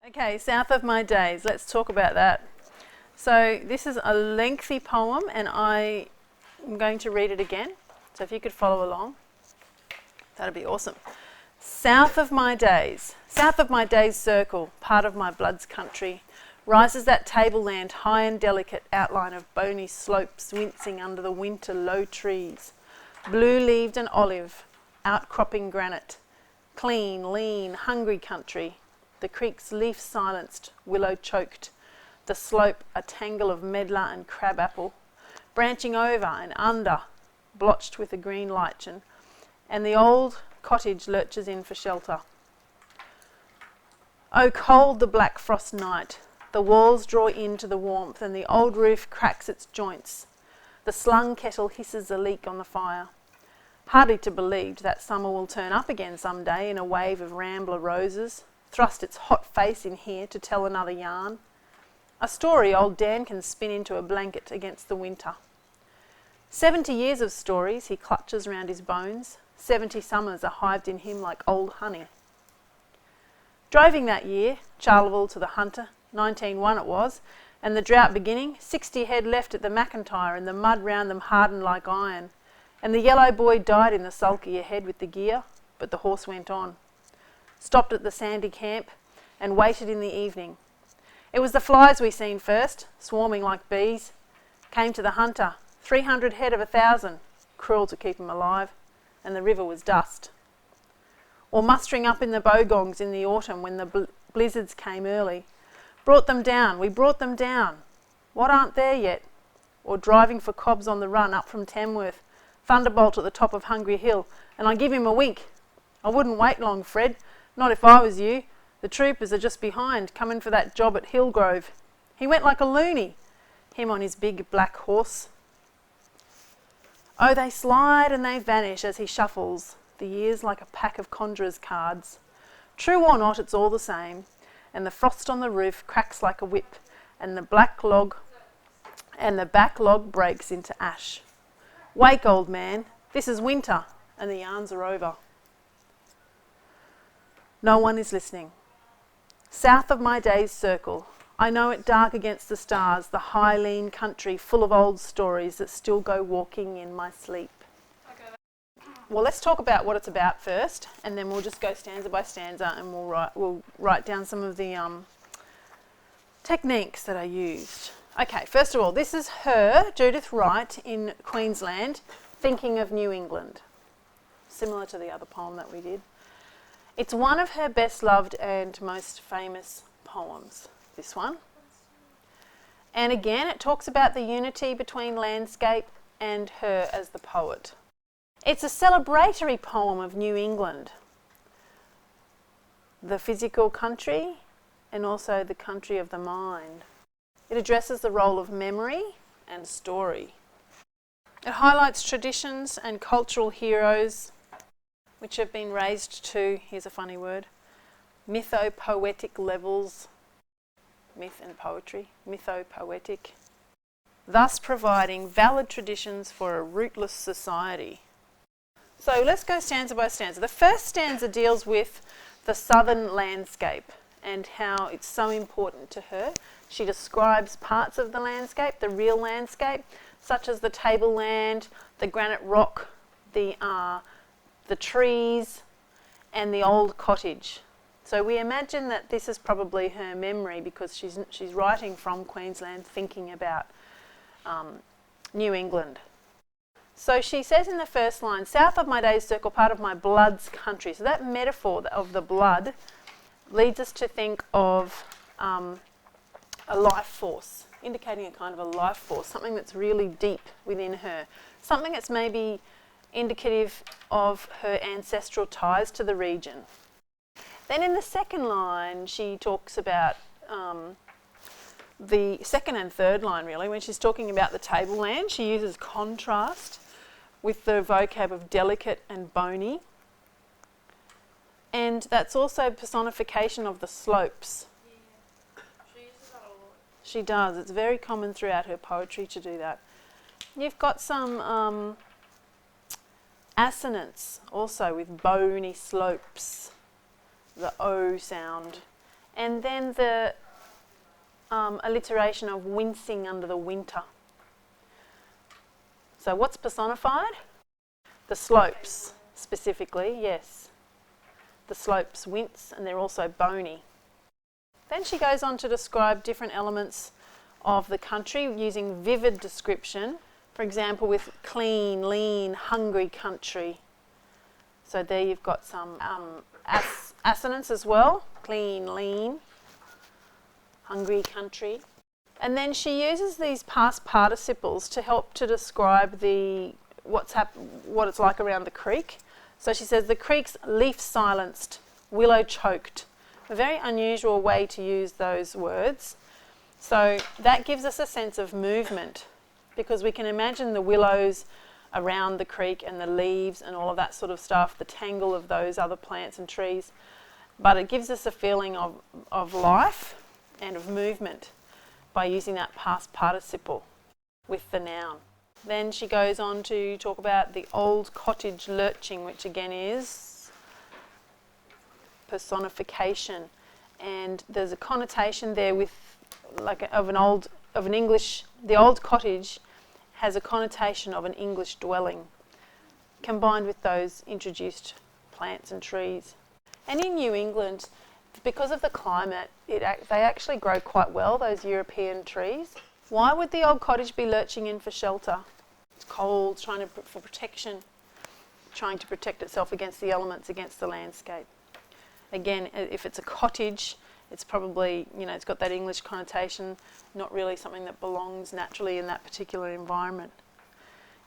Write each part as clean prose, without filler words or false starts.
Okay, South of My Days, let's talk about that. So this is a lengthy poem and I am going to read it again. So if you could follow along, that'd be awesome. South of my days circle, part of my blood's country, rises that tableland high and delicate outline of bony slopes wincing under the winter low trees, blue-leaved and olive, outcropping granite, clean, lean, hungry country, the creek's leaf-silenced, willow-choked, the slope a tangle of medlar and crabapple, branching over and under, blotched with a green lichen, and the old cottage lurches in for shelter. Oh, cold the black frost night, the walls draw in to the warmth and the old roof cracks its joints. The slung kettle hisses a leak on the fire. Hardly to believe that summer will turn up again some day in a wave of rambler roses, thrust its hot face in here to tell another yarn. A story old Dan can spin into a blanket against the winter. 70 years of stories he clutches round his bones. 70 summers are hived in him like old honey. Droving that year, Charleville to the Hunter, 1901 it was, and the drought beginning, 60 head left at the McIntyre and the mud round them hardened like iron. And the yellow boy died in the sulky ahead with the gear, but the horse went on. Stopped at the sandy camp and waited in the evening. It was the flies we seen first, swarming like bees. Came to the Hunter, 300 head of 1,000, cruel to keep 'em alive, and the river was dust. Or mustering up in the bogongs in the autumn when the blizzards came early. Brought them down, we brought them down. What aren't there yet? Or driving for cobs on the run up from Tamworth, thunderbolt at the top of Hungry Hill, and I give him a wink. I wouldn't wait long, Fred, not if I was you. The troopers are just behind, coming for that job at Hillgrove. He went like a loony, him on his big black horse. Oh, they slide and they vanish as he shuffles, the years like a pack of conjurer's cards. True or not, it's all the same, and the frost on the roof cracks like a whip, and the back log breaks into ash. Wake, old man, this is winter, and the yarns are over. No one is listening. South of my days circle, I know it dark against the stars, the high lean country full of old stories that still go walking in my sleep. Well, let's talk about what it's about first, and then we'll just go stanza by stanza and we'll write down some of the techniques that are used. Okay, first of all, this is her, Judith Wright, in Queensland, thinking of New England, similar to the other poem that we did. It's one of her best loved and most famous poems, this one. And again, it talks about the unity between landscape and her as the poet. It's a celebratory poem of New England, the physical country and also the country of the mind. It addresses the role of memory and story. It highlights traditions and cultural heroes which have been raised to, here's a funny word, mythopoetic levels, myth and poetry, mythopoetic, thus providing valid traditions for a rootless society. So let's go stanza by stanza. The first stanza deals with the southern landscape and how it's so important to her. She describes parts of the landscape, the real landscape, such as the tableland, the granite rock, the trees, and the old cottage. So we imagine that this is probably her memory because she's writing from Queensland, thinking about New England. So she says in the first line, south of my days circle, part of my blood's country. So that metaphor of the blood leads us to think of a life force, indicating a kind of a life force, something that's really deep within her, something that's maybe indicative of her ancestral ties to the region. Then in the second line, she talks about the second and third line, really, when she's talking about the tableland, she uses contrast with the vocab of delicate and bony. And that's also personification of the slopes. Yeah. She uses that a lot. She does. It's very common throughout her poetry to do that. You've got some assonance also with bony slopes, the O sound, And then the alliteration of wincing under the winter. So what's personified? The slopes, specifically, yes. The slopes wince and they're also bony. Then she goes on to describe different elements of the country using vivid description. For example, with clean, lean, hungry country. So there you've got some assonance as well. Clean, lean, hungry country. And then she uses these past participles to help to describe what it's like around the creek. So she says the creek's leaf silenced, willow choked. A very unusual way to use those words. So that gives us a sense of movement, because we can imagine the willows around the creek and the leaves and all of that sort of stuff, the tangle of those other plants and trees. But it gives us a feeling of life and of movement by using that past participle with the noun. Then she goes on to talk about the old cottage lurching, which again is personification. And there's a connotation there with the old cottage has a connotation of an English dwelling, combined with those introduced plants and trees. And in New England, because of the climate, they actually grow quite well, those European trees. Why would the old cottage be lurching in for shelter? It's cold, for protection, trying to protect itself against the elements, against the landscape. Again, if it's a cottage, it's probably, it's got that English connotation, not really something that belongs naturally in that particular environment.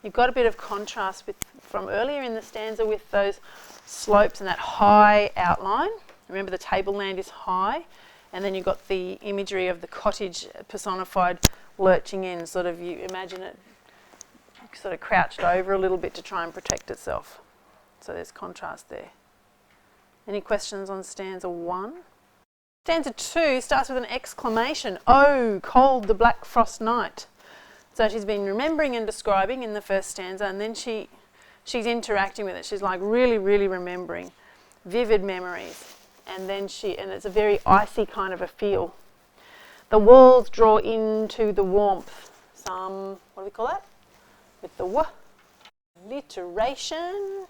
You've got a bit of contrast from earlier in the stanza with those slopes and that high outline. Remember, the tableland is high, and then you've got the imagery of the cottage personified lurching in, you imagine it sort of crouched over a little bit to try and protect itself. So there's contrast there. Any questions on stanza 1? Stanza 2 starts with an exclamation. Oh, cold the black frost night. So she's been remembering and describing in the first stanza, and then she's interacting with it. She's like really, really remembering. Vivid memories. And it's a very icy kind of a feel. The walls draw into the warmth. What do we call that? With the w. Alliteration.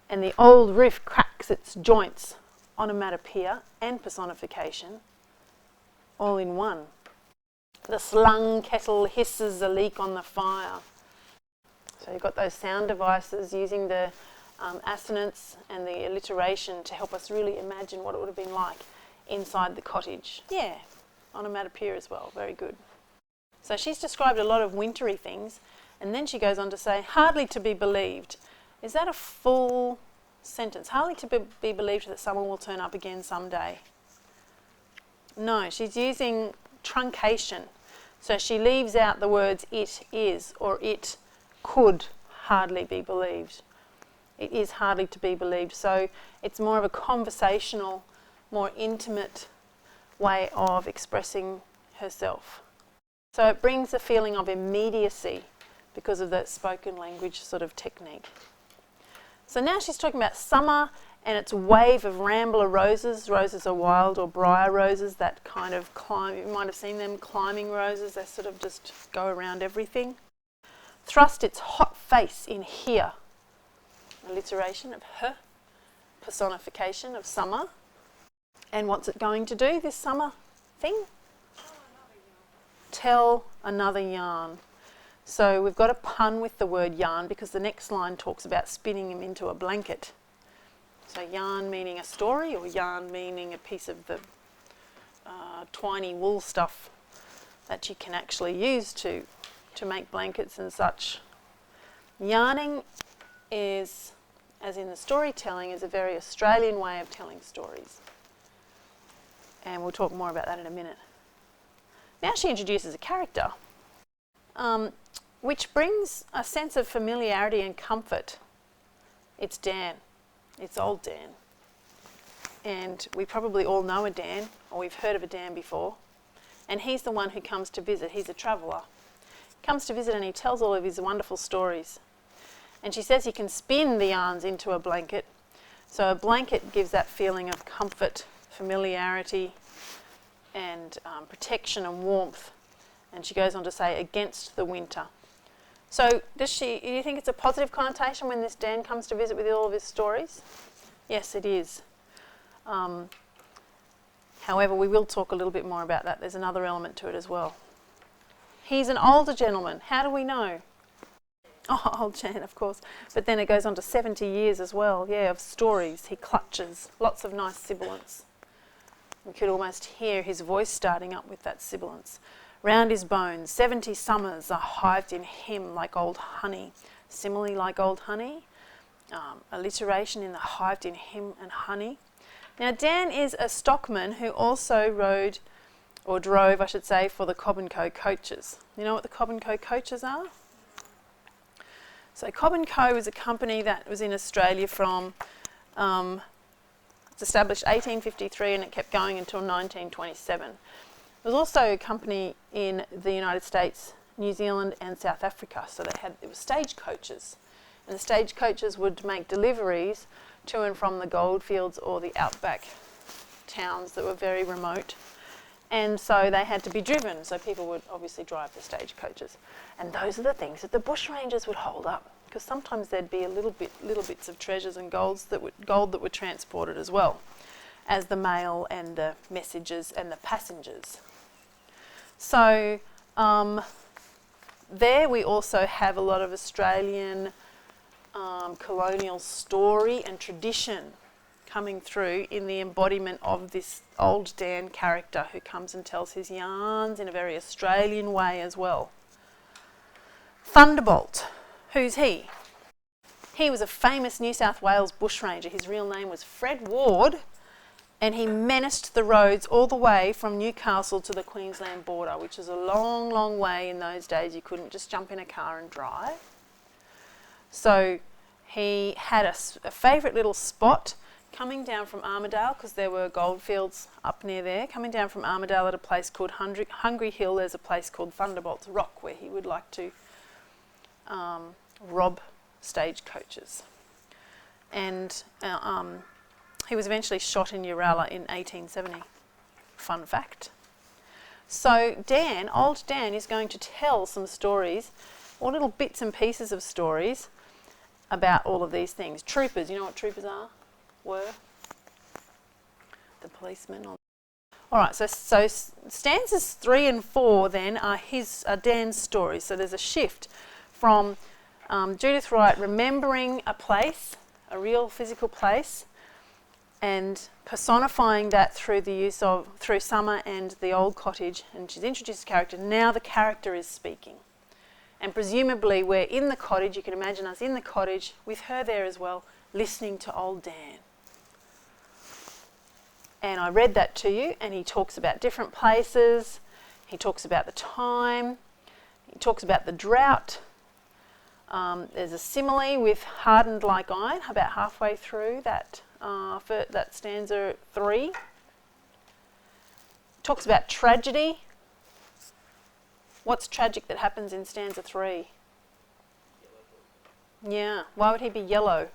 And the old roof cracks its joints. Onomatopoeia and personification, all in one. The slung kettle hisses a leak on the fire. So you've got those sound devices using the assonance and the alliteration to help us really imagine what it would have been like inside the cottage. Yeah, onomatopoeia as well, very good. So she's described a lot of wintry things, and then she goes on to say, hardly to be believed. Is that a full sentence? Hardly to be believed that someone will turn up again someday. No, she's using truncation. So she leaves out the words it is or it could hardly be believed. It is hardly to be believed. So it's more of a conversational, more intimate way of expressing herself. So it brings a feeling of immediacy because of that spoken language sort of technique. So now she's talking about summer and its wave of rambler roses. Roses are wild or briar roses that kind of climb. You might have seen them, climbing roses. They sort of just go around everything. Thrust its hot face in here. Alliteration of her. Personification of summer. And what's it going to do, this summer thing? Tell another yarn. So we've got a pun with the word yarn because the next line talks about spinning him into a blanket. So yarn meaning a story, or yarn meaning a piece of the twiny wool stuff that you can actually use to make blankets and such. Yarning is, as in the storytelling, is a very Australian way of telling stories. And we'll talk more about that in a minute. Now she introduces a character, which brings a sense of familiarity and comfort. It's Dan. It's old Dan. And we probably all know a Dan, or we've heard of a Dan before. And he's the one who comes to visit. He's a traveller. Comes to visit and he tells all of his wonderful stories. And she says he can spin the yarns into a blanket. So a blanket gives that feeling of comfort, familiarity and protection and warmth. And she goes on to say, against the winter. So do you think it's a positive connotation when this Dan comes to visit with all of his stories? Yes, it is. However, we will talk a little bit more about that. There's another element to it as well. He's an older gentleman. How do we know? Oh, old Jan, of course. But then it goes on to 70 years as well, of stories. He clutches. Lots of nice sibilance. You could almost hear his voice starting up with that sibilance. Round his bones, 70 summers are hived in him like old honey. Simile like old honey. Alliteration in the hived in him and honey. Now, Dan is a stockman who also drove, I should say, for the Cob Encode Coaches. You know what the Cob Encode Coaches are? So Cob Encode was a company that was in Australia from, it's established 1853 and it kept going until 1927. There was also a company in the United States, New Zealand and South Africa. So it was stagecoaches. And the stagecoaches would make deliveries to and from the goldfields or the outback towns that were very remote. And so they had to be driven, so people would obviously drive the stagecoaches. And those are the things that the bushrangers would hold up, because sometimes there'd be little bits of treasures and gold that were transported as well as the mail and the messages and the passengers. So there we also have a lot of Australian colonial story and tradition coming through in the embodiment of this old Dan character who comes and tells his yarns in a very Australian way as well. Thunderbolt. Who's he? He was a famous New South Wales bushranger. His real name was Fred Ward, and he menaced the roads all the way from Newcastle to the Queensland border, which is a long, long way in those days. You couldn't just jump in a car and drive. So he had a favourite little spot coming down from Armidale, because there were goldfields up near there. Coming down from Armidale at a place called Hungry Hill, there's a place called Thunderbolt's Rock where he would like to rob stagecoaches. And he was eventually shot in Uralla in 1870. Fun fact. So old Dan is going to tell some stories, or little bits and pieces of stories, about all of these things. Troopers, you know what troopers were? The policemen. All right, so stanzas 3 and 4 then are Dan's stories. So there's a shift from Judith Wright remembering a place, a real physical place, and personifying that through Summer and the old cottage, and she's introduced a character. Now the character is speaking. And presumably we're in the cottage, you can imagine us in the cottage with her there as well, listening to old Dan. And I read that to you, and he talks about different places, he talks about the time, he talks about the drought. There's a simile with hardened like iron, about halfway through that stanza 3. Talks about tragedy. What's tragic that happens in stanza 3? Yeah, why would he be yellow?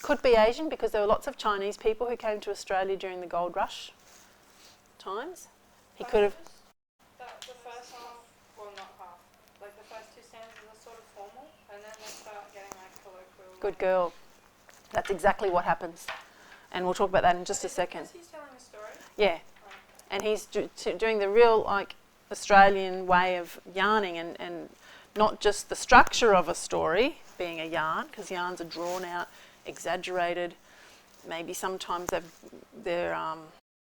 Could be Asian, because there were lots of Chinese people who came to Australia during the gold rush times. He could have... The first half, well not half, like the first two stanzas are sort of formal, and then they start getting like colloquial. Good girl. That's exactly what happens. And we'll talk about that in just a second. Is he telling a story? Yeah. And he's doing the real Australian way of yarning, and not just the structure of a story being a yarn, because yarns are drawn out, exaggerated, maybe sometimes they're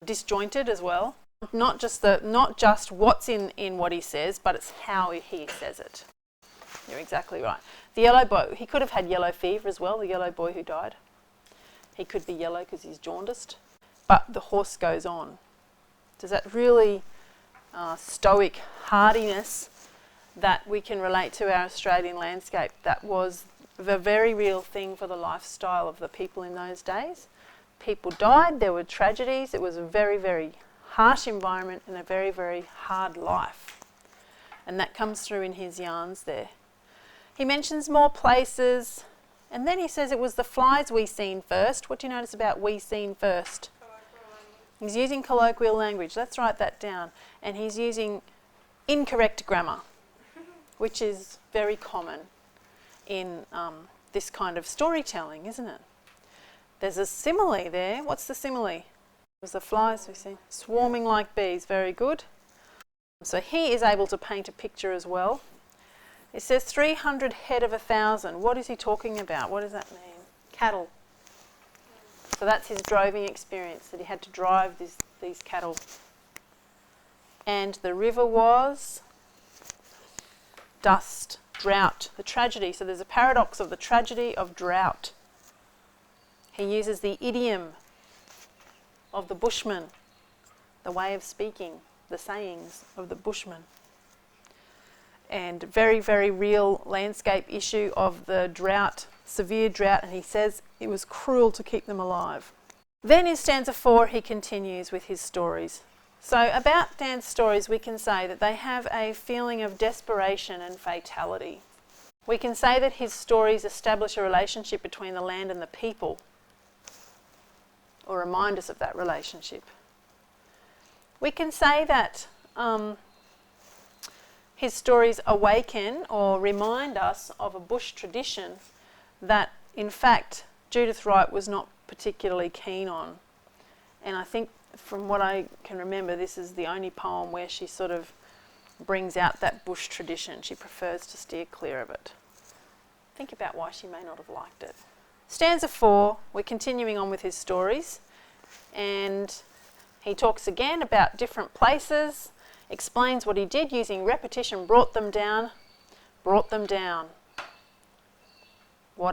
disjointed as well. Not just what's in what he says, but it's how he says it. You're exactly right. The yellow boy, he could have had yellow fever as well, the yellow boy who died. He could be yellow because he's jaundiced. But the horse goes on. Does that really stoic hardiness that we can relate to our Australian landscape? That was the very real thing for the lifestyle of the people in those days. People died, there were tragedies, it was a very, very harsh environment and a very, very hard life. And that comes through in his yarns there. He mentions more places, and then he says it was the flies we seen first. What do you notice about we seen first? He's using colloquial language. Let's write that down. And he's using incorrect grammar, which is very common in this kind of storytelling, isn't it? There's a simile there. What's the simile? It was the flies we see. Swarming like bees. Very good. So he is able to paint a picture as well. It says 300 head of 1,000. What is he talking about? What does that mean? Cattle. So that's his droving experience, that he had to drive these cattle. And the river was dust, drought, the tragedy. So there's a paradox of the tragedy of drought. He uses the idiom of the bushman, the way of speaking, the sayings of the bushman. And very, very real landscape issue of the drought, severe drought, and he says it was cruel to keep them alive. Then in stanza 4 he continues with his stories. So about Dan's stories we can say that they have a feeling of desperation and fatality. We can say that his stories establish a relationship between the land and the people, or remind us of that relationship. We can say that his stories awaken or remind us of a bush tradition that, in fact, Judith Wright was not particularly keen on. And I think, from what I can remember, this is the only poem where she sort of brings out that bush tradition. She prefers to steer clear of it. Think about why she may not have liked it. Stanza 4, we're continuing on with his stories, and he talks again about different places, explains what he did using repetition, brought them down. What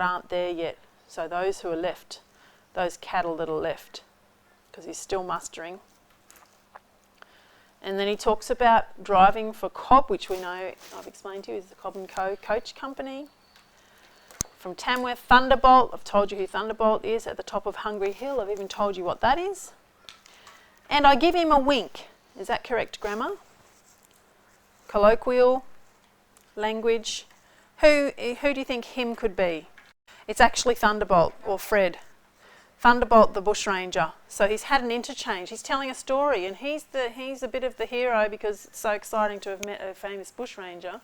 aren't there yet? So those who are left, those cattle that are left, because he's still mustering. And then he talks about driving for Cob, which we know, I've explained to you, is the Cob Encode Coach Company. From Tamworth, Thunderbolt. I've told you who Thunderbolt is, at the top of Hungry Hill. I've even told you what that is. And I give him a wink. Is that correct grammar? Colloquial language. Who do you think him could be? It's actually Thunderbolt, or Fred. Thunderbolt the bushranger. So he's had an interchange. He's telling a story, and he's a bit of the hero because it's so exciting to have met a famous bushranger.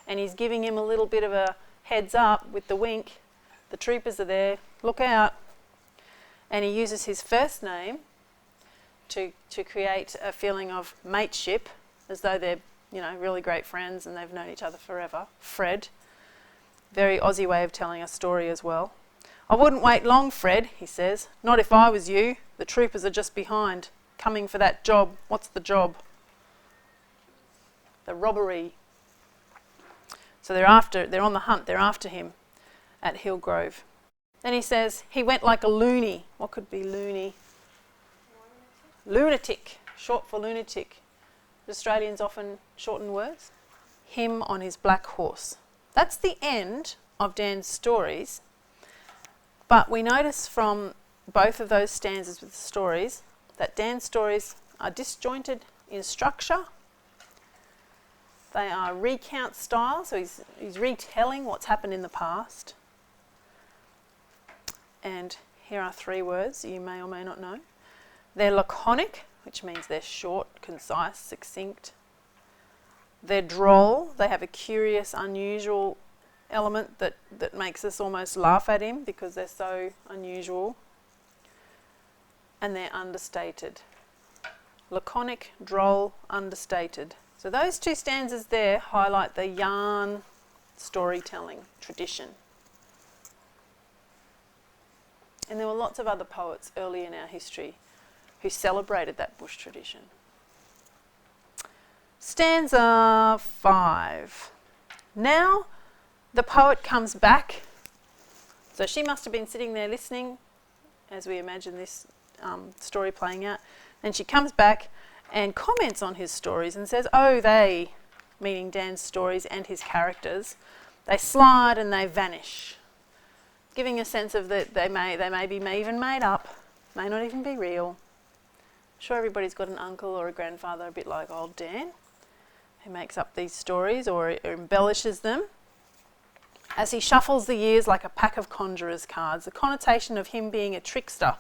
And he's giving him a little bit of a heads up with the wink. The troopers are there. Look out. And he uses his first name to create a feeling of mateship, as though they're, really great friends and they've known each other forever. Fred. Very Aussie way of telling a story as well. I wouldn't wait long, Fred, he says. Not if I was you. The troopers are just behind, coming for that job. What's the job? The robbery. So they're on the hunt, they're after him at Hillgrove. Then he says, he went like a loony. What could be loony? Lunatic, short for lunatic. Australians often shorten words. Him on his black horse. That's the end of Dan's stories. But we notice from both of those stanzas with the stories that Dan's stories are disjointed in structure. They are recount style, so he's retelling what's happened in the past. And here are 3 words you may or may not know. They're laconic, which means they're short, concise, succinct. They're droll. They have a curious, unusual element that makes us almost laugh at him because they're so unusual. And they're understated. Laconic, droll, understated. So those 2 stanzas there highlight the yarn storytelling tradition. And there were lots of other poets early in our history who celebrated that bush tradition. Stanza 5. Now the poet comes back. So she must have been sitting there listening as we imagine this story playing out. Then she comes back and comments on his stories and says, oh, they, meaning Dan's stories and his characters, they slide and they vanish, giving a sense of that they may be even made up, may not even be real. I'm sure everybody's got an uncle or a grandfather a bit like old Dan who makes up these stories or embellishes them. As he shuffles the years like a pack of conjurer's cards, the connotation of him being a trickster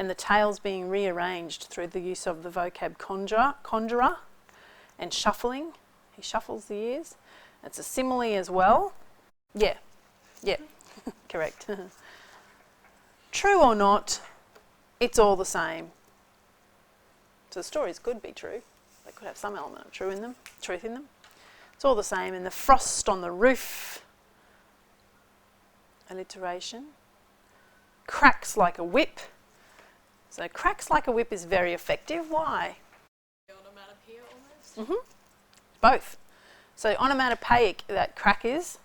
and the tales being rearranged through the use of the vocab conjurer and shuffling. He shuffles the ears. It's a simile as well. Yeah, correct. True or not, it's all the same. So the stories could be true. They could have some element of truth in them. It's all the same. And the frost on the roof, alliteration. Cracks like a whip. So cracks like a whip is very effective. Why? Onomatopoeia almost? Both. So onomatopoeic, that crack is,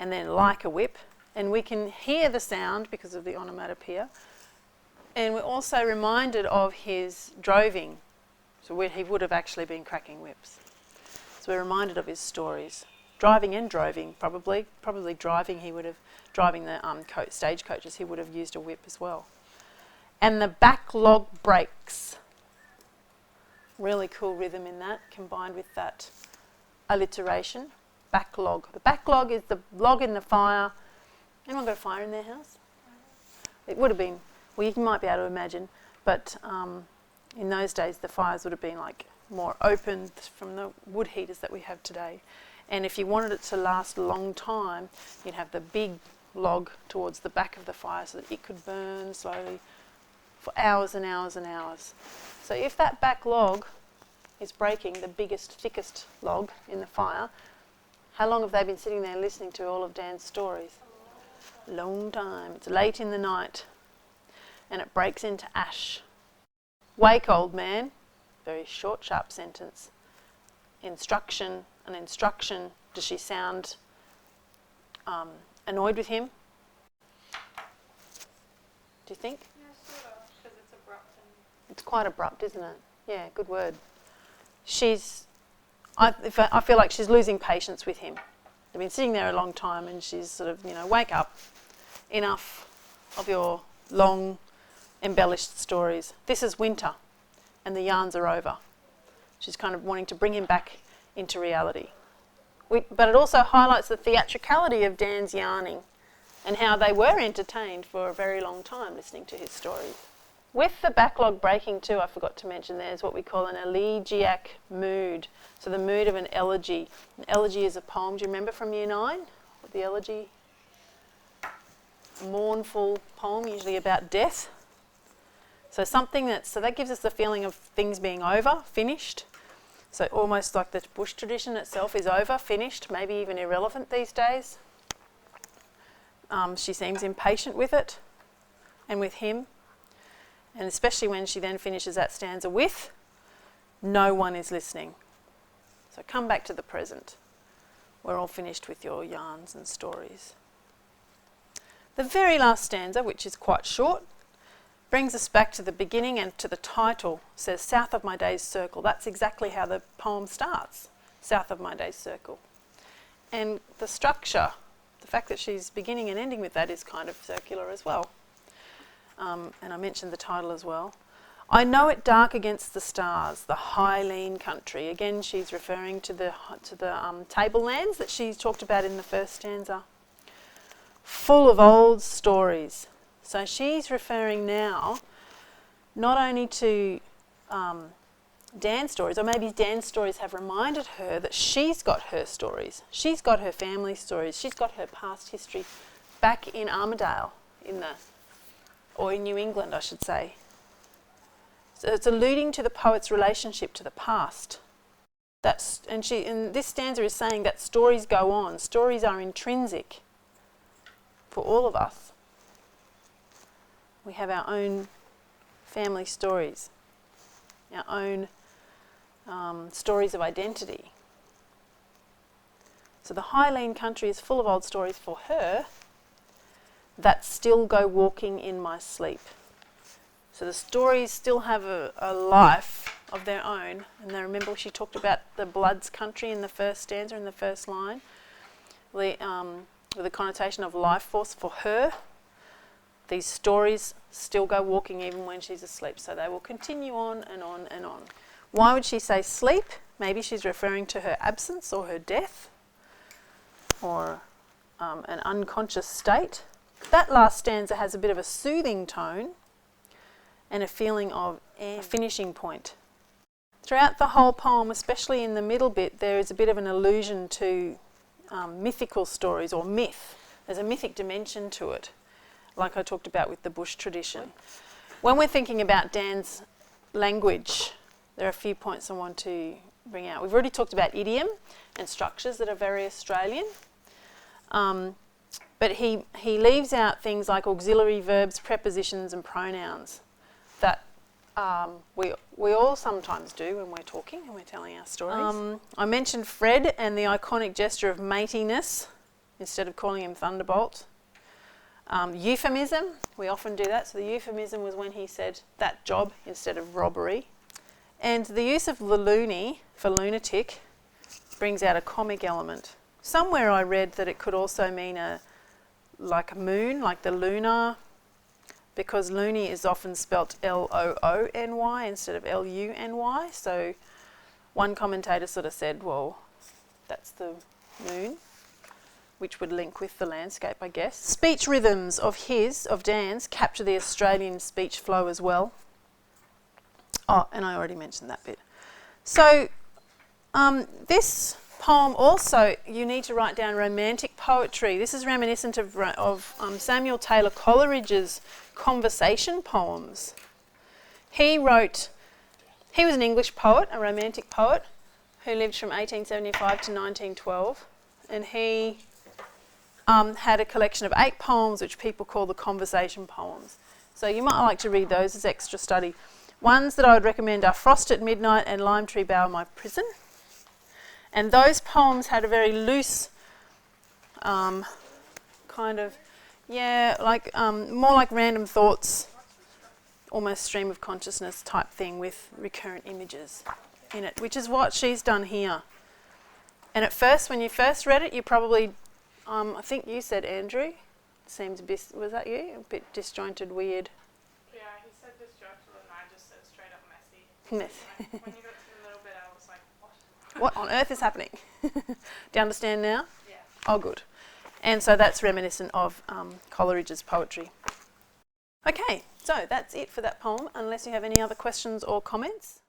and then like a whip. And we can hear the sound because of the onomatopoeia. And we're also reminded of his droving. So he would have actually been cracking whips. So we're reminded of his stories. Driving and droving, probably driving, he would have, driving the stagecoaches, he would have used a whip as well. And the backlog breaks. Really cool rhythm in that, combined with that alliteration. Backlog. The backlog is the log in the fire. Anyone got a fire in their house? It would have been, well, you might be able to imagine, but in those days the fires would have been like more open from the wood heaters that we have today. And if you wanted it to last a long time, you'd have the big log towards the back of the fire so that it could burn slowly for hours and hours and hours. So if that back log is breaking, the biggest, thickest log in the fire, how long have they been sitting there listening to all of Dan's stories? Long time. It's late in the night and it breaks into ash. Wake, old man. Very short, sharp sentence. Instruction. An instruction. Does she sound annoyed with him? Do you think? Yeah, sort of, because it's abrupt. It's quite abrupt, isn't it? Yeah, good word. I feel like she's losing patience with him. They've been sitting there a long time and she's sort of, wake up. Enough of your long, embellished stories. This is winter and the yarns are over. She's kind of wanting to bring him back into reality. But it also highlights the theatricality of Dan's yarning and how they were entertained for a very long time listening to his stories. With the backlog breaking too, I forgot to mention, there's what we call an elegiac mood. So the mood of an elegy. An elegy is a poem, do you remember from Year 9? The elegy? A mournful poem, usually about death. So that gives us the feeling of things being over, finished. So almost like the bush tradition itself is over, finished, maybe even irrelevant these days. She seems impatient with it and with him. And especially when she then finishes that stanza with, no one is listening. So come back to the present. We're all finished with your yarns and stories. The very last stanza, which is quite short, brings us back to the beginning and to the title. It says, South of my day's circle. That's exactly how the poem starts, South of my day's circle. And the structure, the fact that she's beginning and ending with that is kind of circular as well. And I mentioned the title as well. I know it dark against the stars, the high lean country. Again, she's referring to the tablelands that she talked about in the first stanza. Full of old stories. So she's referring now not only to Dan's stories, or maybe Dan's stories have reminded her that she's got her stories. She's got her family stories. She's got her past history back in Armidale, or in New England, I should say. So it's alluding to the poet's relationship to the past. And this stanza is saying that stories go on. Stories are intrinsic for all of us. We have our own family stories, our own stories of identity. So the Highland country is full of old stories for her that still go walking in my sleep. So the stories still have a life of their own. And then remember she talked about the Bloods country in the first stanza, in the first line, with the connotation of life force for her. These stories still go walking even when she's asleep. So they will continue on and on and on. Why would she say sleep? Maybe she's referring to her absence or her death or an unconscious state. That last stanza has a bit of a soothing tone, and a feeling of a finishing point. Throughout the whole poem, especially in the middle bit, there is a bit of an allusion to mythical stories or myth. There's a mythic dimension to it, like I talked about with the bush tradition. When we're thinking about Dan's language, there are a few points I want to bring out. We've already talked about idiom and structures that are very Australian. But he leaves out things like auxiliary verbs, prepositions and pronouns that we all sometimes do when we're talking and we're telling our stories. I mentioned Fred and the iconic gesture of matiness instead of calling him Thunderbolt. Euphemism, we often do that. So the euphemism was when he said that job instead of robbery. And the use of the loony for lunatic brings out a comic element. Somewhere I read that it could also mean like a moon, like the lunar, because loony is often spelt L-O-O-N-Y instead of L-U-N-Y. So one commentator sort of said, well, that's the moon, which would link with the landscape, I guess. Speech rhythms of Dan's, capture the Australian speech flow as well. Oh, and I already mentioned that bit. So this poem also, you need to write down romantic poetry. This is reminiscent of Samuel Taylor Coleridge's conversation poems. He was an English poet, a romantic poet, who lived from 1875 to 1912, and he had a collection of 8 poems which people call the conversation poems. So you might like to read those as extra study. Ones that I would recommend are Frost at Midnight and Lime Tree Bower My Prison. And those poems had a very loose more like random thoughts, almost stream of consciousness type thing with recurrent images in it, which is what she's done here. And at first, when you first read it, you probably, I think you said, Andrew, seems a bit, was that you? A bit disjointed, weird. Yeah, he said disjointed and I just said straight up messy. Messy. When you got to the middle bit, I was like, what? What on earth is happening? Do you understand now? Yeah. Oh, good. And so that's reminiscent of Coleridge's poetry. Okay, so that's it for that poem, unless you have any other questions or comments.